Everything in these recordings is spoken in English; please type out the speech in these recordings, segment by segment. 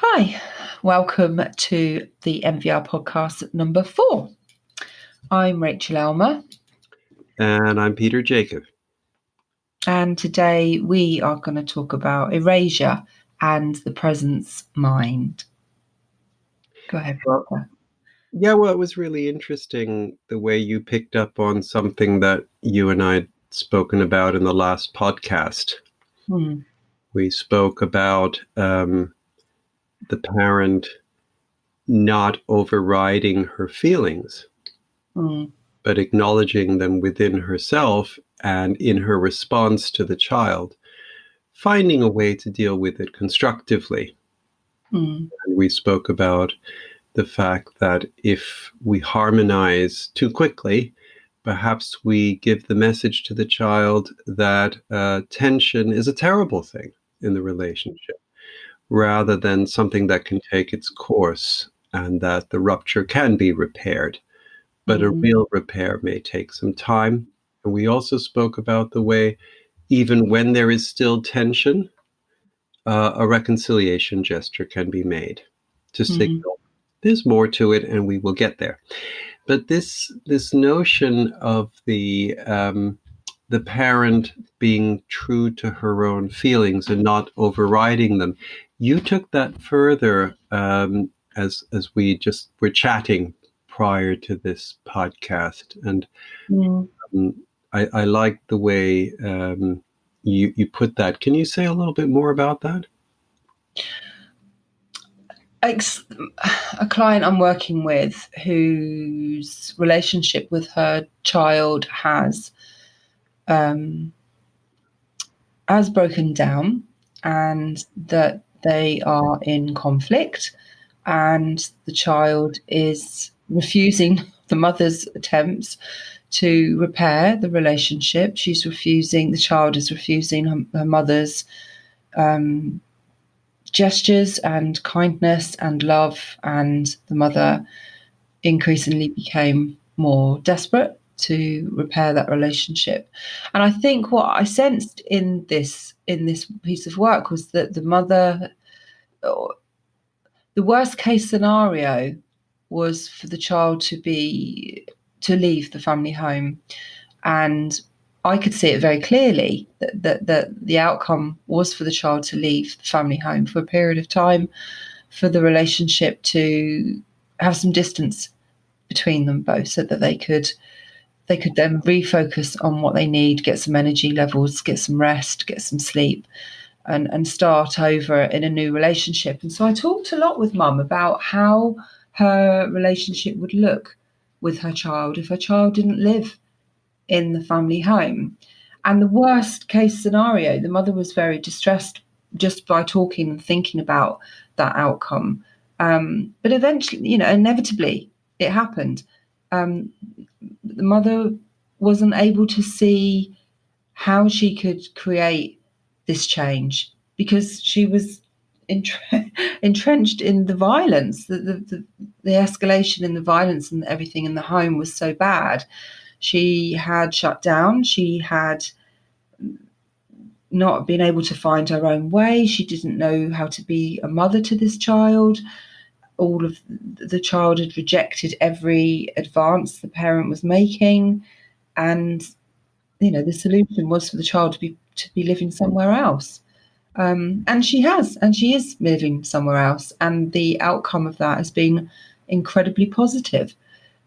Hi, welcome to the NVR podcast number 4. I'm Rachael Aylmer. And I'm Peter Jakob. And today we are going to talk about erasure and the presence mind. Go ahead, Peter. Yeah, well, it was really interesting the way you picked up on something that you and I had spoken about in the last podcast. We spoke about the parent not overriding her feelings, but acknowledging them within herself and in her response to the child, finding a way to deal with it constructively. And we spoke about the fact that if we harmonize too quickly, perhaps we give the message to the child that tension is a terrible thing in the relationship, rather than something that can take its course and that the rupture can be repaired. But a real repair may take some time. And we also spoke about the way, even when there is still tension, a reconciliation gesture can be made to signal there's more to it and we will get there. But this notion of the parent being true to her own feelings and not overriding them, you took that further as we just were chatting prior to this podcast, and I like the way you put that. Can you say a little bit more about that? A client I'm working with whose relationship with her child has broken down, and that they are in conflict, and the child is refusing the mother's attempts to repair the relationship. The child is refusing her mother's gestures and kindness and love, and the mother increasingly became more desperate to repair that relationship. And I think what I sensed in this piece of work was that the mother, the worst case scenario was for the child to leave the family home, and I could see it very clearly that the outcome was for the child to leave the family home for a period of time, for the relationship to have some distance between them both, so that they could then refocus on what they need, get some energy levels, get some rest, get some sleep, and start over in a new relationship. And so I talked a lot with Mum about how her relationship would look with her child if her child didn't live in the family home. And the worst case scenario, the mother was very distressed just by talking and thinking about that outcome. But eventually, inevitably it happened. The mother wasn't able to see how she could create this change because she was entrenched in the violence. The escalation in the violence and everything in the home was so bad. She had shut down. She had not been able to find her own way. She didn't know how to be a mother to this child. The child had rejected every advance the parent was making, and the solution was for the child to be living somewhere else. And she is living somewhere else, and the outcome of that has been incredibly positive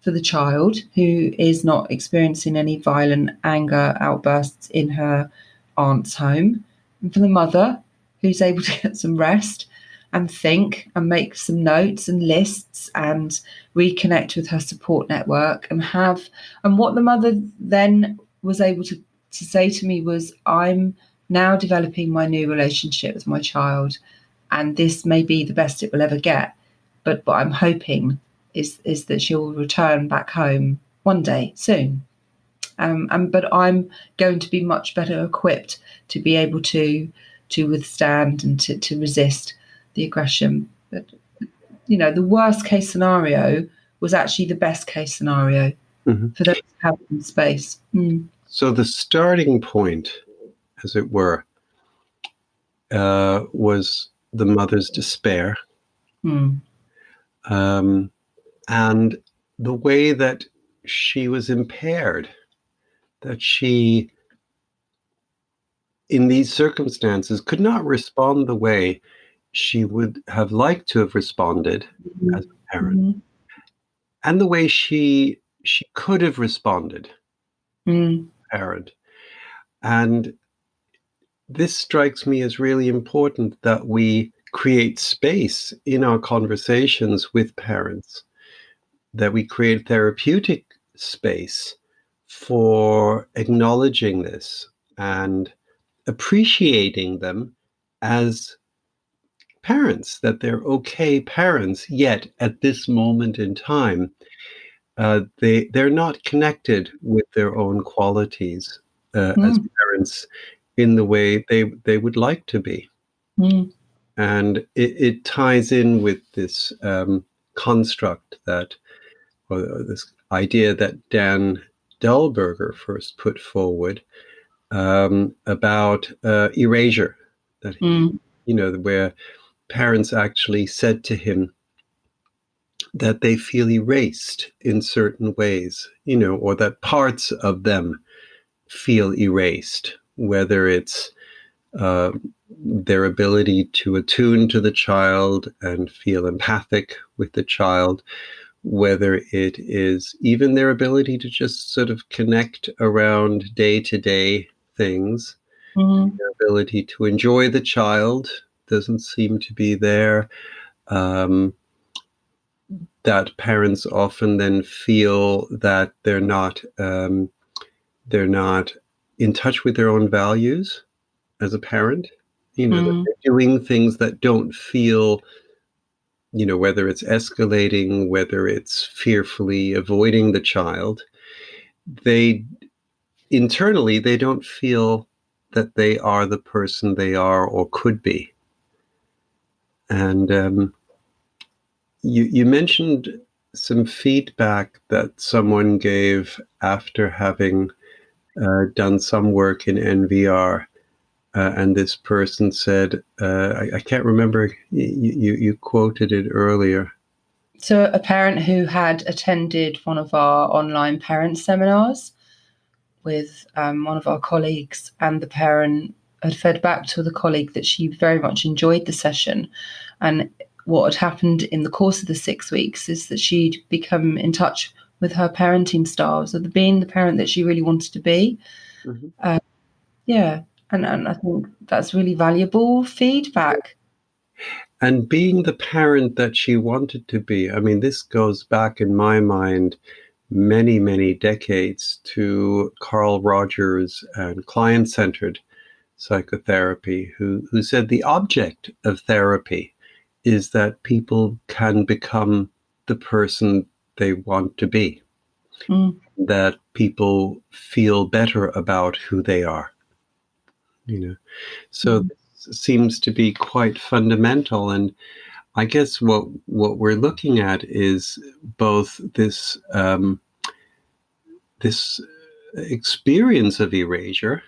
for the child, who is not experiencing any violent anger outbursts in her aunt's home, and for the mother, who's able to get some rest and think and make some notes and lists and reconnect with her support network. And what the mother then was able to say to me was, I'm now developing my new relationship with my child, and this may be the best it will ever get, but what I'm hoping is that she'll return back home one day soon. But I'm going to be much better equipped to be able to withstand and to resist the aggression. But the worst case scenario was actually the best case scenario for those who have space. So the starting point, as it were, was the mother's despair Mm. And the way that she was impaired, that she, in these circumstances, could not respond the way she would have liked to have responded as a parent, Mm. and the way she could have responded Mm. as a parent. And this strikes me as really important, that we create space in our conversations with parents, that we create therapeutic space for acknowledging this and appreciating them as parents, that they're okay parents, yet at this moment in time, they're not connected with their own qualities as Mm. parents in the way they would like to be. Mm. And it ties in with this construct that, or this idea that Dan Delberger first put forward, about erasure, that Mm. where parents actually said to him that they feel erased in certain ways, or that parts of them feel erased, whether it's uh, their ability to attune to the child and feel empathic with the child, whether it is even their ability to just sort of connect around day-to-day things. Mm. Their ability to enjoy the child doesn't seem to be there. That parents often then feel that they're not in touch with their own values as a parent. That Mm. they're doing things that don't feel, whether it's escalating, whether it's fearfully avoiding the child, they internally they don't feel that they are the person they are or could be. And you mentioned some feedback that someone gave after having done some work in NVR, and this person said, I can't remember. You quoted it earlier. So, a parent who had attended one of our online parent seminars with one of our colleagues, and the parent had fed back to the colleague that she very much enjoyed the session. And what had happened in the course of the 6 weeks is that she'd become in touch with her parenting styles of being the parent that she really wanted to be. Mm-hmm. Yeah. And I think that's really valuable feedback. And being the parent that she wanted to be. I mean, this goes back in my mind many, many decades to Carl Rogers and client-centered psychotherapy, who said the object of therapy is that people can become the person they want to be, that people feel better about who they are. So this seems to be quite fundamental. And I guess what we're looking at is both this this experience of erasure,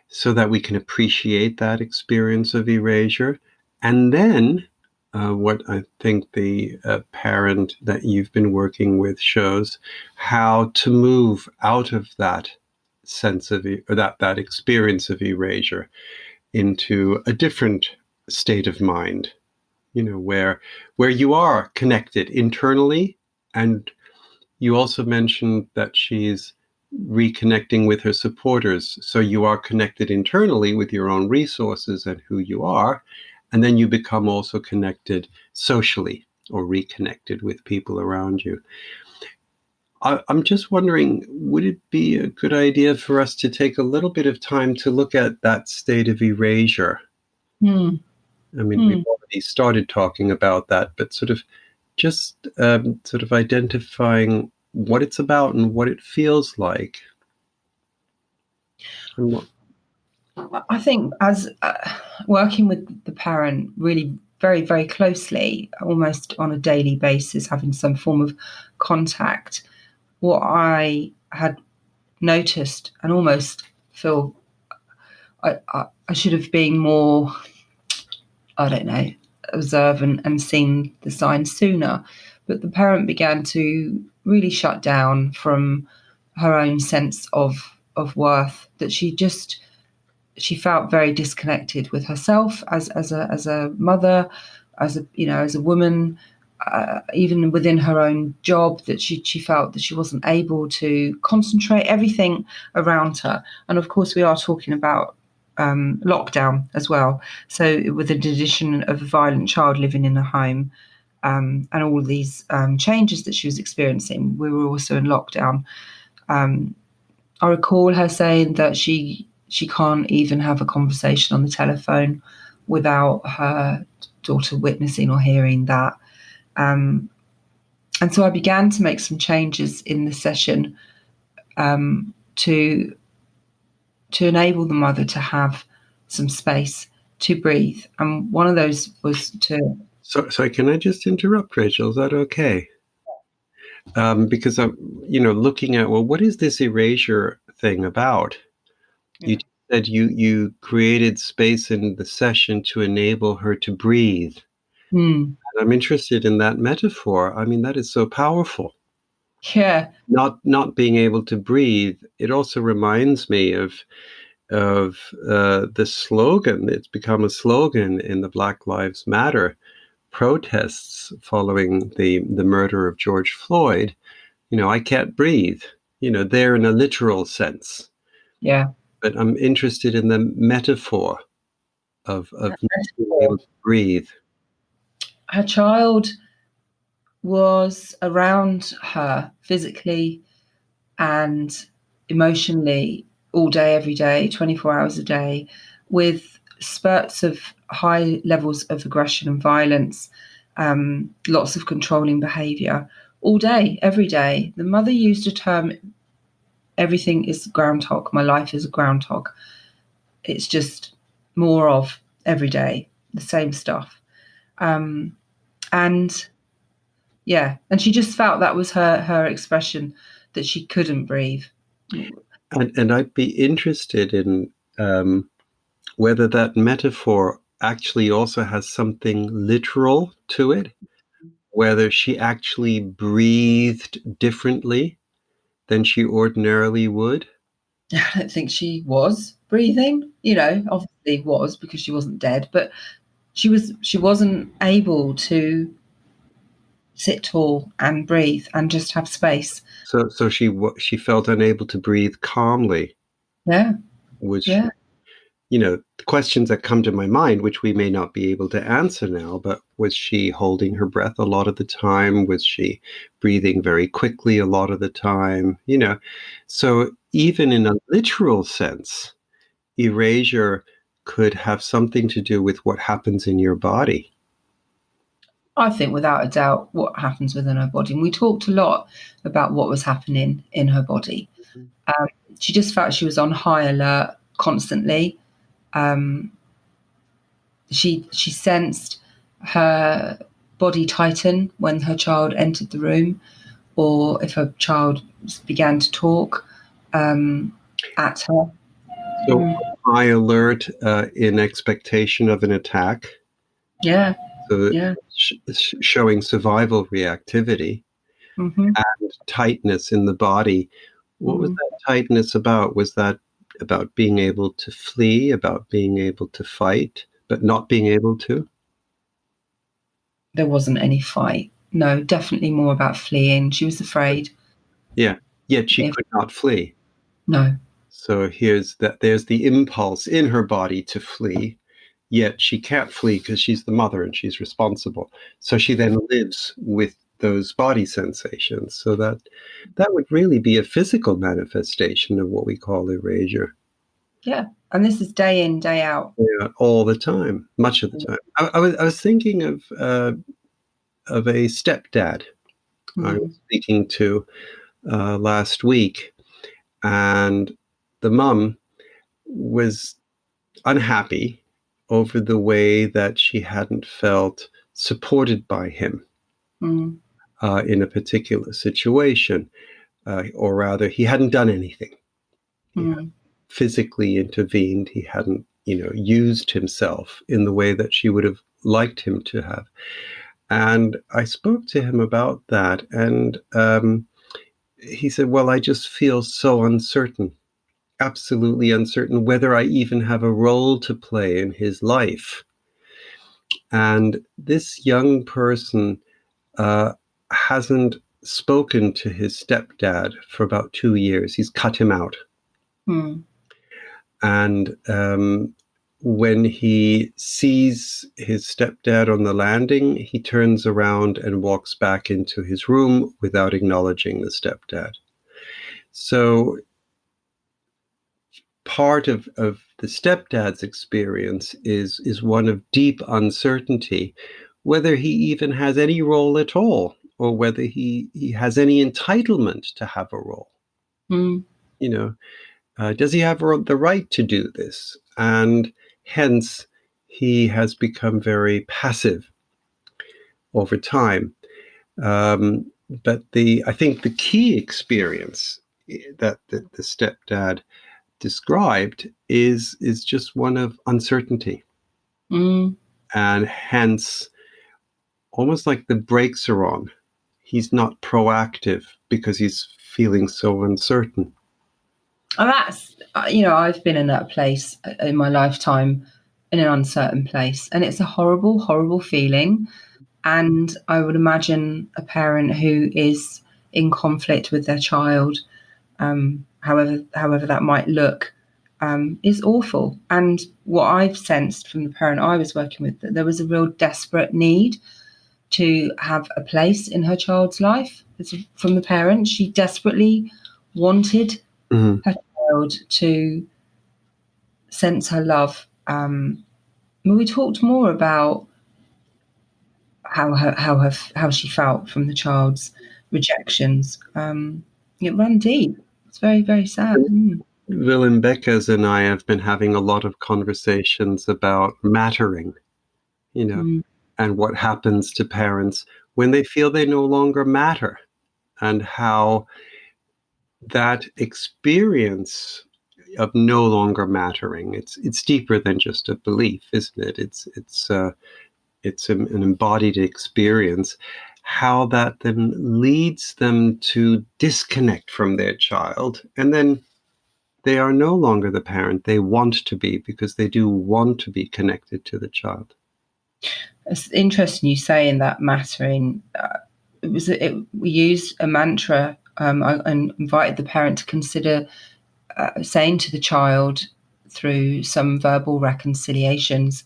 so that we can appreciate that experience of erasure, and then what I think the parent that you've been working with shows, how to move out of that sense of or that experience of erasure into a different state of mind, where you are connected internally. And you also mentioned that she's reconnecting with her supporters. So you are connected internally with your own resources and who you are. And then you become also connected socially, or reconnected with people around you. I'm just wondering, would it be a good idea for us to take a little bit of time to look at that state of erasure? I mean, we've already started talking about that, but sort of identifying what it's about and what it feels like. I think as working with the parent really very, very closely, almost on a daily basis, having some form of contact, what I had noticed and almost feel I should have been more I don't know, observe and seen the signs sooner. But the parent began to really shut down from her own sense of worth, that she felt very disconnected with herself as a mother, as a woman, even within her own job, that she felt that she wasn't able to concentrate, everything around her. And of course, we are talking about lockdown as well. So with the addition of a violent child living in a home, and all of these changes that she was experiencing, we were also in lockdown. I recall her saying that she can't even have a conversation on the telephone without her daughter witnessing or hearing that. And so I began to make some changes in the session to enable the mother to have some space to breathe. And one of those was to... Sorry, can I just interrupt, Rachel? Is that okay? Because I'm, looking at, well, what is this erasure thing about? Yeah. You said you created space in the session to enable her to breathe. And I'm interested in that metaphor. I mean, that is so powerful. Yeah. Not being able to breathe. It also reminds me of the slogan. It's become a slogan in the Black Lives Matter protests following the murder of George Floyd. I can't breathe. There in a literal sense. Yeah. But I'm interested in the metaphor of being able to breathe. Her child was around her physically and emotionally all day, every day, 24 hours a day, with spurts of high levels of aggression and violence, lots of controlling behaviour, all day, every day. The mother used a term, everything is groundhog, my life is a groundhog. It's just more of every day, the same stuff. And she just felt that was her expression, that she couldn't breathe. And I'd be interested in whether that metaphor actually also has something literal to it, whether she actually breathed differently than she ordinarily would. I don't think she was breathing, obviously was, because she wasn't dead, but she wasn't able to sit tall and breathe and just have space. So she felt unable to breathe calmly. Yeah. Which, the questions that come to my mind, which we may not be able to answer now, but was she holding her breath a lot of the time? Was she breathing very quickly a lot of the time? So even in a literal sense, erasure could have something to do with what happens in your body. I think without a doubt what happens within her body. And we talked a lot about what was happening in her body. She just felt she was on high alert constantly. She sensed her body tighten when her child entered the room, or if her child began to talk at her. So high alert in expectation of an attack. Yeah. So showing survival reactivity and tightness in the body. What was that tightness about? Was that about being able to flee, about being able to fight, but not being able to? There wasn't any fight. No, definitely more about fleeing. She was afraid. Yeah, yet she could not flee. No. So there's the impulse in her body to flee, yet she can't flee because she's the mother and she's responsible. So she then lives with those body sensations. So that would really be a physical manifestation of what we call erasure. Yeah, and this is day in, day out. Yeah, all the time, much of the time. I was thinking of a stepdad I was speaking to last week, and the mum was unhappy over the way that she hadn't felt supported by him in a particular situation, or rather, he hadn't done anything. He hadn't physically intervened. He hadn't used himself in the way that she would have liked him to have. And I spoke to him about that, and he said, well, I just feel so uncertain, absolutely uncertain whether I even have a role to play in his life. And this young person hasn't spoken to his stepdad for about 2 years. He's cut him out. And when he sees his stepdad on the landing, he turns around and walks back into his room without acknowledging the stepdad. So part of the stepdad's experience is one of deep uncertainty, whether he even has any role at all, or whether he has any entitlement to have a role. Does he have the right to do this? And hence, he has become very passive over time. But I think the key experience that the stepdad described is just one of uncertainty. And hence, almost like the brakes are on. He's not proactive because he's feeling so uncertain. And that's, I've been in that place in my lifetime, in an uncertain place. And it's a horrible, horrible feeling. And I would imagine a parent who is in conflict with their child, however that might look, is awful. And what I've sensed from the parent I was working with, that there was a real desperate need to have a place in her child's life. From the parent, she desperately wanted her child to sense her love. We talked more about how she felt from the child's rejections. It ran deep. It's very, very sad. Willem Beckers and I have been having a lot of conversations about mattering, and what happens to parents when they feel they no longer matter, and how that experience of no longer mattering, it's deeper than just a belief, isn't it? It's an embodied experience, how that then leads them to disconnect from their child, and then they are no longer the parent they want to be, because they do want to be connected to the child. It's interesting you say in that mattering. We used a mantra, and invited the parent to consider saying to the child through some verbal reconciliations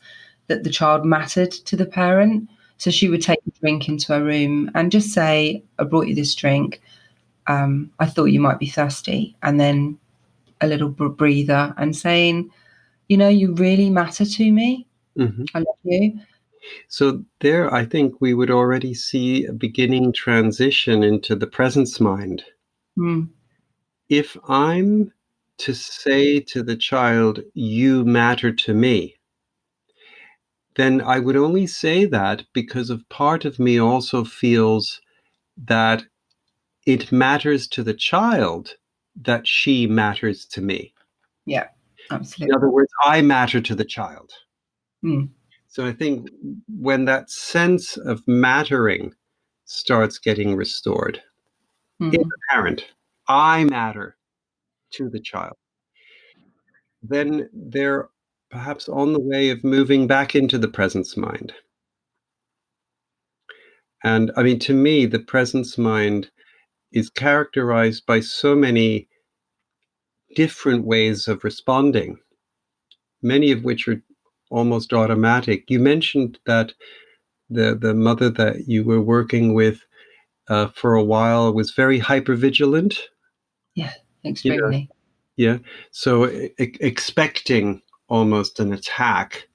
that the child mattered to the parent. So she would take a drink into her room and just say, I brought you this drink. I thought you might be thirsty. And then a little breather and saying, you really matter to me. I love you. So there, I think we would already see a beginning transition into the presence mind. If I'm to say to the child, you matter to me, then I would only say that because of part of me also feels that it matters to the child that she matters to me. Yeah, absolutely. In other words, I matter to the child. So I think when that sense of mattering starts getting restored in the parent, I matter to the child, then they're perhaps on the way of moving back into the presence mind. And I mean, to me, the presence mind is characterized by so many different ways of responding, many of which are almost automatic. You mentioned that the mother that you were working with for a while was very hypervigilant. Yeah, extremely. Yeah. So expecting almost an attack.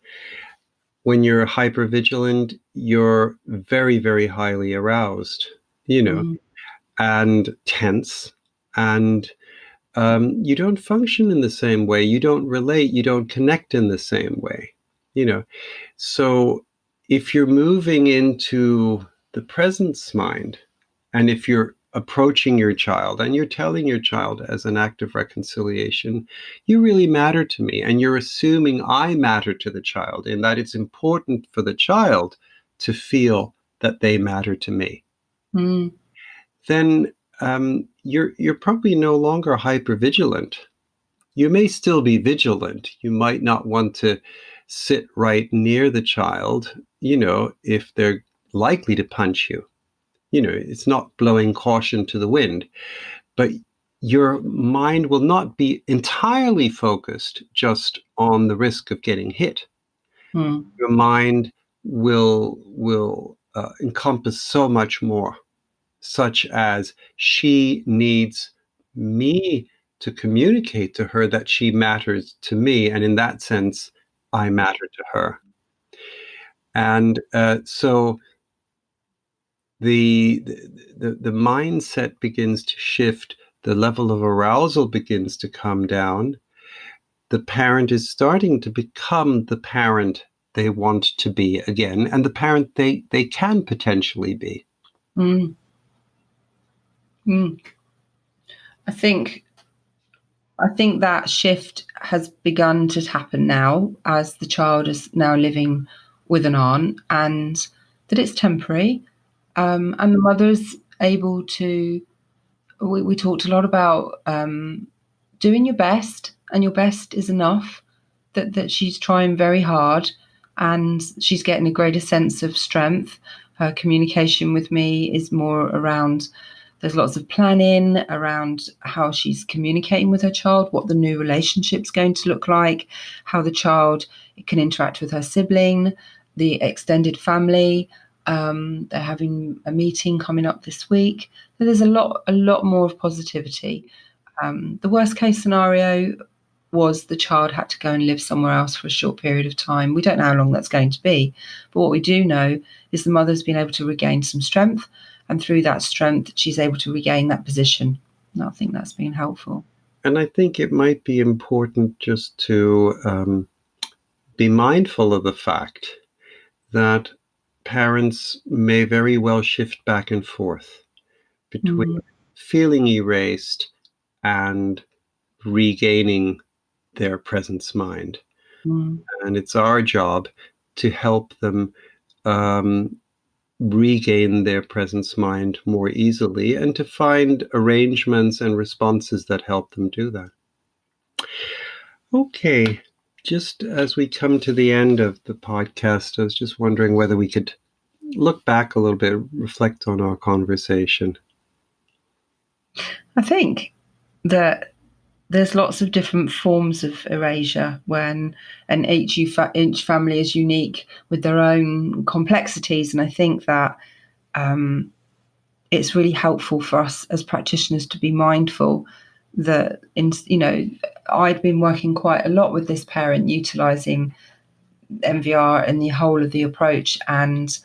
When you're hypervigilant, you're very, very highly aroused, and tense, and you don't function in the same way. You don't relate. You don't connect in the same way, So if you're moving into the presence mind, and if you're approaching your child and you're telling your child as an act of reconciliation, you really matter to me, and you're assuming I matter to the child and that it's important for the child to feel that they matter to me, then you're probably no longer hypervigilant. You may still be vigilant. You might not want to sit right near the child, if they're likely to punch you. It's not blowing caution to the wind, but your mind will not be entirely focused just on the risk of getting hit. Your mind will encompass so much more, such as she needs me to communicate to her that she matters to me, and in that sense, I matter to her. And so the mindset begins to shift, the level of arousal begins to come down. The parent is starting to become the parent they want to be again, and the parent they can potentially be. I think that shift has begun to happen now, as the child is now living with an aunt, and that it's temporary. And the mother's able to, we talked a lot about doing your best, and your best is enough, that she's trying very hard and she's getting a greater sense of strength. Her communication with me is more around, there's lots of planning around how she's communicating with her child, what the new relationship's going to look like, how the child can interact with her sibling, the extended family. They're having a meeting coming up this week. So there's a lot more of positivity. The worst case scenario was the child had to go and live somewhere else for a short period of time. We don't know how long that's going to be, but what we do know is the mother's been able to regain some strength, and through that strength she's able to regain that position. And I think that's been helpful. And I think it might be important just to be mindful of the fact that parents may very well shift back and forth between feeling erased and regaining their presence mind. And it's our job to help them regain their presence mind more easily, and to find arrangements and responses that help them do that. Okay, just as we come to the end of the podcast, I was just wondering whether we could look back a little bit, reflect on our conversation. I think that there's lots of different forms of erasure, and each family is unique with their own complexities. And I think that it's really helpful for us as practitioners to be mindful that, I'd been working quite a lot with this parent, utilising NVR and the whole of the approach, and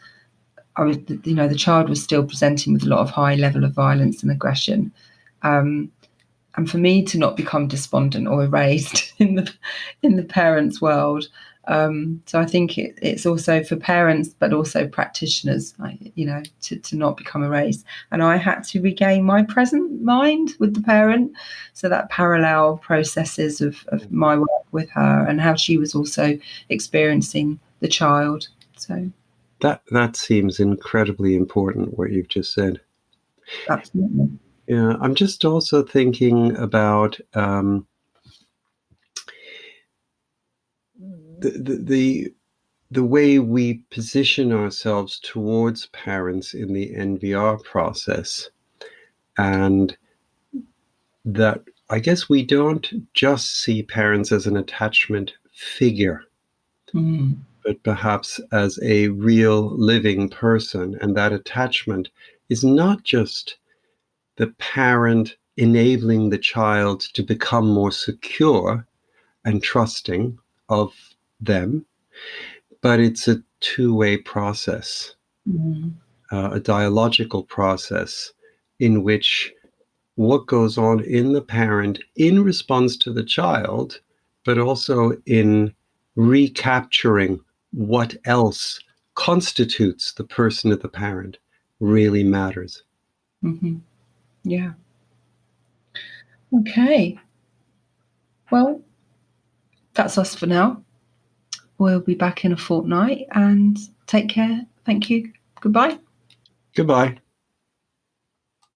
I was, the child was still presenting with a lot of high level of violence and aggression. And for me to not become despondent or erased in the parents' world. So I think it's also for parents, but also practitioners, to not become erased. And I had to regain my present mind with the parent. So that parallel processes of my work with her and how she was also experiencing the child. So that seems incredibly important, what you've just said. Absolutely. Yeah, I'm just also thinking about the way we position ourselves towards parents in the NVR process, and that I guess we don't just see parents as an attachment figure, but perhaps as a real living person, and that attachment is not just the parent enabling the child to become more secure and trusting of them, but it's a two-way process, a dialogical process in which what goes on in the parent in response to the child, but also in recapturing what else constitutes the person of the parent, really matters. Yeah. Okay. Well, that's us for now. We'll be back in a fortnight, and take care. Thank you. Goodbye. Goodbye.